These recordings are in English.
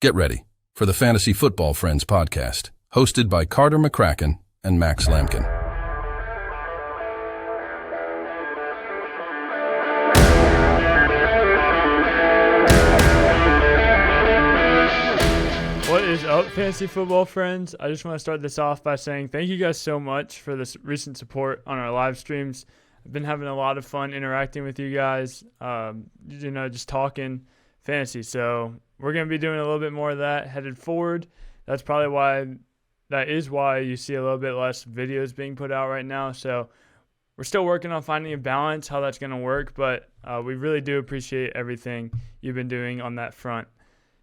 Get ready for the Fantasy Football Friends podcast, hosted by Carter McCracken and Max Lampkin. What is up, Fantasy Football Friends? I just want to start this off by saying thank you guys so much for this recent support on our live streams. I've been having a lot of fun interacting with you guys, just talking fantasy. So we're going to be doing a little bit more of that headed forward. That is why you see a little bit less videos being put out right now. So we're still working on finding a balance, how that's going to work, but we really do appreciate everything you've been doing on that front.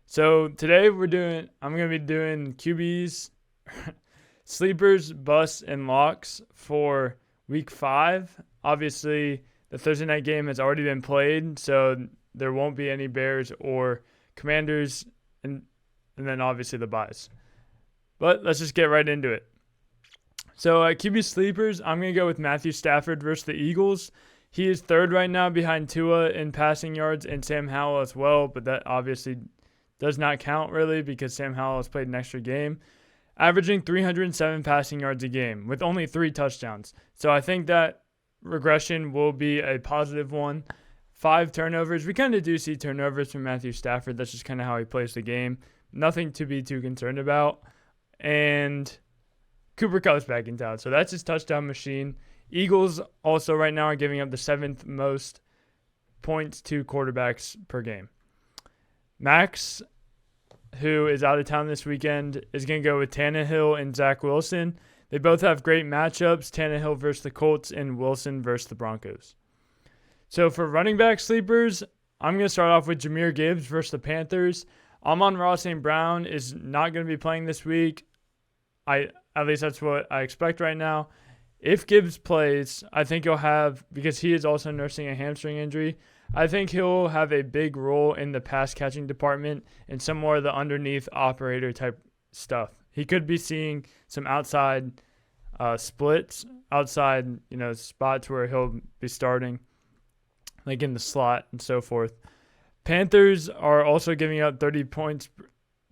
So today I'm going to be doing QBs, sleepers, busts, and locks for week 5. Obviously, the Thursday night game has already been played, so there won't be any Bears or Commanders, and then obviously the buys. But let's just get right into it. So QB sleepers, I'm going to go with Matthew Stafford versus the Eagles. He is third right now behind Tua in passing yards and Sam Howell as well, but that obviously does not count really because Sam Howell has played an extra game, averaging 307 passing yards a game with only 3 touchdowns. So I think that regression will be a positive one. 5 turnovers. We kind of do see turnovers from Matthew Stafford. That's just kind of how he plays the game. Nothing to be too concerned about. And Cooper Kupp's back in town. So that's his touchdown machine. Eagles also right now are giving up the 7th most points to quarterbacks per game. Max, who is out of town this weekend, is going to go with Tannehill and Zach Wilson. They both have great matchups, Tannehill versus the Colts and Wilson versus the Broncos. So for running back sleepers, I'm going to start off with Jahmyr Gibbs versus the Panthers. Amon-Ra St. Brown is not going to be playing this week. At least that's what I expect right now. If Gibbs plays, I think he'll have, because he is also nursing a hamstring injury, I think he'll have a big role in the pass catching department and some more of the underneath operator type stuff. He could be seeing some outside splits, outside spots where he'll be starting, like in the slot and so forth. Panthers are also giving up 30 points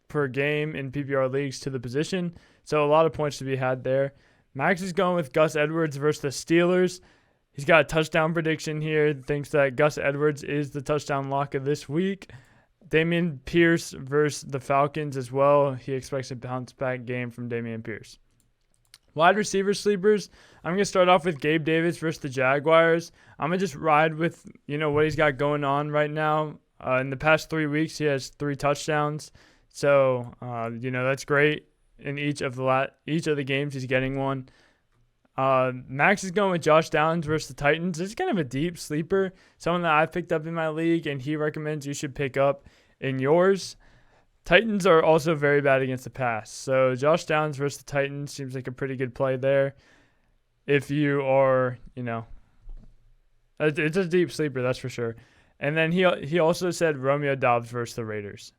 per game in PPR leagues to the position, so a lot of points to be had there. Max is going with Gus Edwards versus the Steelers. He's got a touchdown prediction here. Thinks that Gus Edwards is the touchdown lock of this week. Dameon Pierce versus the Falcons as well. He expects a bounce-back game from Dameon Pierce. Wide receiver sleepers, I'm going to start off with Gabe Davis versus the Jaguars. I'm going to just ride with what he's got going on right now. In the past 3 weeks, he has 3 touchdowns. So, that's great. In each of the games, he's getting one. Max is going with Josh Downs versus the Titans. This is kind of a deep sleeper, someone that I've picked up in my league, and he recommends you should pick up in yours. Titans are also very bad against the pass. So Josh Downs versus the Titans seems like a pretty good play there. If you are, it's a deep sleeper, that's for sure. And then he also said Romeo Doubs versus the Raiders.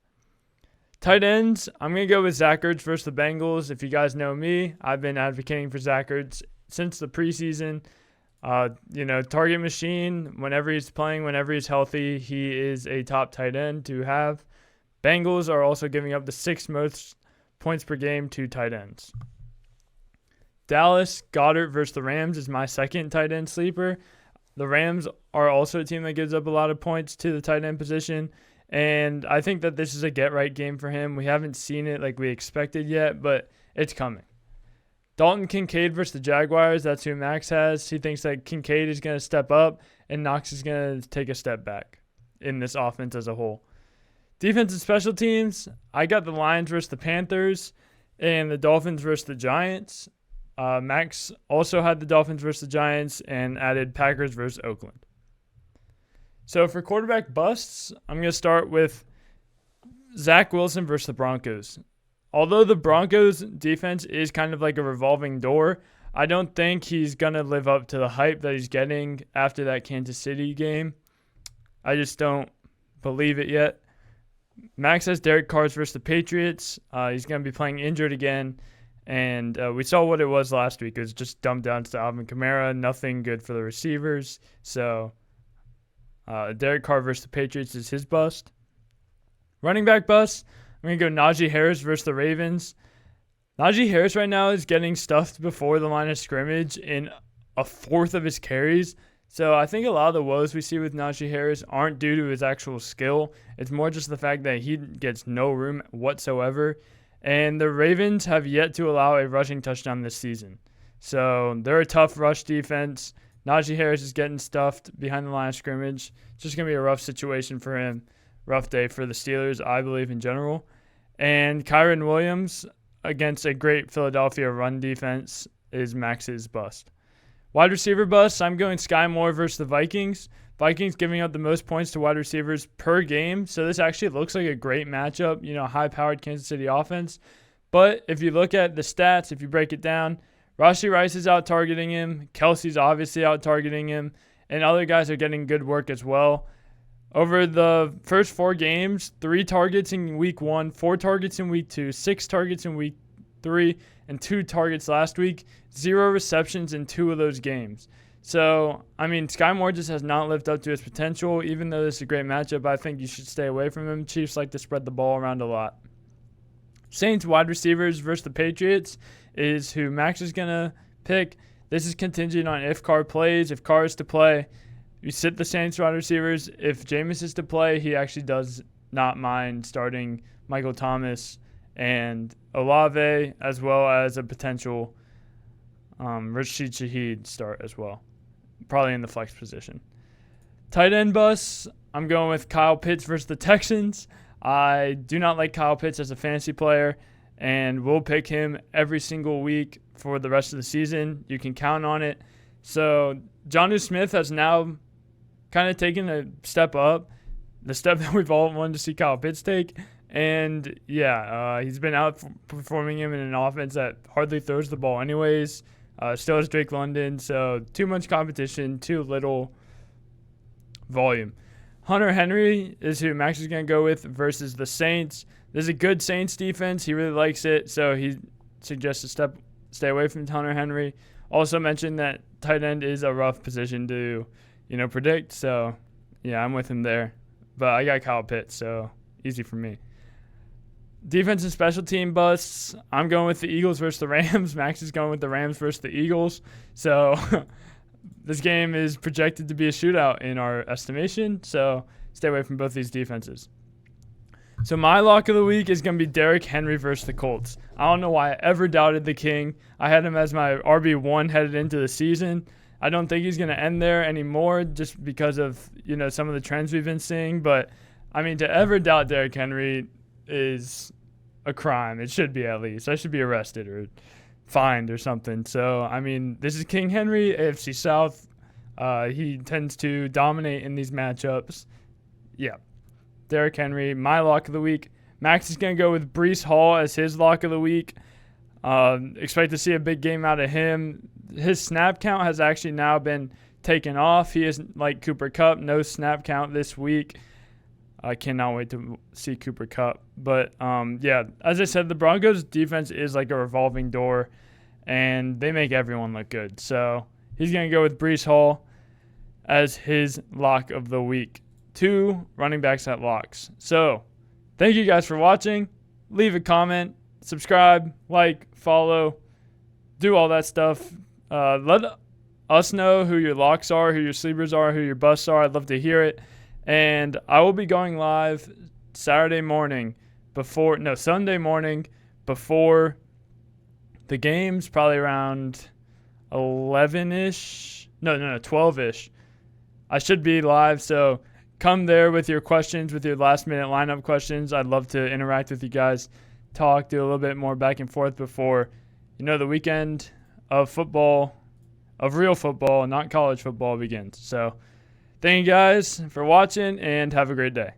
Tight ends, I'm going to go with Zach Ertz versus the Bengals. If you guys know me, I've been advocating for Zach Ertz since the preseason. Target machine, whenever he's playing, whenever he's healthy, he is a top tight end to have. Bengals are also giving up the 6th most points per game to tight ends. Dallas, Goddard versus the Rams is my second tight end sleeper. The Rams are also a team that gives up a lot of points to the tight end position. And I think that this is a get-right game for him. We haven't seen it like we expected yet, but it's coming. Dalton Kincaid versus the Jaguars, that's who Max has. He thinks that Kincaid is going to step up and Knox is going to take a step back in this offense as a whole. Defense and special teams, I got the Lions versus the Panthers and the Dolphins versus the Giants. Max also had the Dolphins versus the Giants and added Packers versus Oakland. So for quarterback busts, I'm going to start with Zach Wilson versus the Broncos. Although the Broncos defense is kind of like a revolving door, I don't think he's going to live up to the hype that he's getting after that Kansas City game. I just don't believe it yet. Max has Derek Carr versus the Patriots. He's going to be playing injured again. And we saw what it was last week. It was just dumbed down to Alvin Kamara. Nothing good for the receivers. So Derek Carr versus the Patriots is his bust. Running back bust, I'm going to go Najee Harris versus the Ravens. Najee Harris right now is getting stuffed before the line of scrimmage in a fourth of his carries. So I think a lot of the woes we see with Najee Harris aren't due to his actual skill. It's more just the fact that he gets no room whatsoever. And the Ravens have yet to allow a rushing touchdown this season. So they're a tough rush defense. Najee Harris is getting stuffed behind the line of scrimmage. It's just going to be a rough situation for him. Rough day for the Steelers, I believe, in general. And Kyron Williams against a great Philadelphia run defense is Max's bust. Wide receiver bust, I'm going Sky Moore versus the Vikings. Vikings giving up the most points to wide receivers per game. So this actually looks like a great matchup, high-powered Kansas City offense. But if you look at the stats, if you break it down, Rashee Rice is out-targeting him. Kelsey's obviously out-targeting him. And other guys are getting good work as well. Over the first 4 games, 3 targets in week 1, 4 targets in week 2, 6 targets in week 3, and 2 targets last week. 0 receptions in 2 of those games. So, Sky Moore just has not lived up to his potential. Even though this is a great matchup, I think you should stay away from him. Chiefs like to spread the ball around a lot. Saints wide receivers versus the Patriots is who Max is going to pick. This is contingent on if Carr plays. If Carr is to play, you sit the Saints wide receivers. If Jameis is to play, he actually does not mind starting Michael Thomas and Olave, as well as a potential Rashid Shaheed start as well. Probably in the flex position. Tight end bus, I'm going with Kyle Pitts versus the Texans. I do not like Kyle Pitts as a fantasy player, and we'll pick him every single week for the rest of the season. You can count on it. So Jonnu Smith has now kind of taken a step up, the step that we've all wanted to see Kyle Pitts take. And, he's been outperforming him in an offense that hardly throws the ball anyways. Still has Drake London, so too much competition, too little volume. Hunter Henry is who Max is going to go with versus the Saints. There's a good Saints defense. He really likes it, so he suggests to stay away from Hunter Henry. Also mentioned that tight end is a rough position to, predict. So, I'm with him there. But I got Kyle Pitts, so easy for me. Defense and special team busts. I'm going with the Eagles versus the Rams. Max is going with the Rams versus the Eagles. So this game is projected to be a shootout in our estimation. So stay away from both these defenses. So my lock of the week is going to be Derrick Henry versus the Colts. I don't know why I ever doubted the King. I had him as my RB1 headed into the season. I don't think he's going to end there anymore just because of, some of the trends we've been seeing. But, to ever doubt Derrick Henry is a crime. It should be, at least. I should be arrested or fined or something. So, this is King Henry, AFC South. He tends to dominate in these matchups. Yeah. Derrick Henry, my lock of the week. Max is going to go with Breece Hall as his lock of the week. Expect to see a big game out of him. His snap count has actually now been taken off. He isn't like Cooper Kupp, no snap count this week. I cannot wait to see Cooper Kupp. But, as I said, the Broncos' defense is like a revolving door, and they make everyone look good. So he's going to go with Breece Hall as his lock of the week. 2 running backs at locks. So thank you guys for watching. Leave a comment, subscribe, like, follow, do all that stuff. Let us know who your locks are, who your sleepers are, who your busts are. I'd love to hear it. And I will be going live Sunday morning before the games, probably around 11-ish. No, 12-ish. I should be live, so come there with your questions, with your last-minute lineup questions. I'd love to interact with you guys, talk, do a little bit more back and forth before, the weekend of football, of real football, not college football, begins. So thank you guys for watching, and have a great day.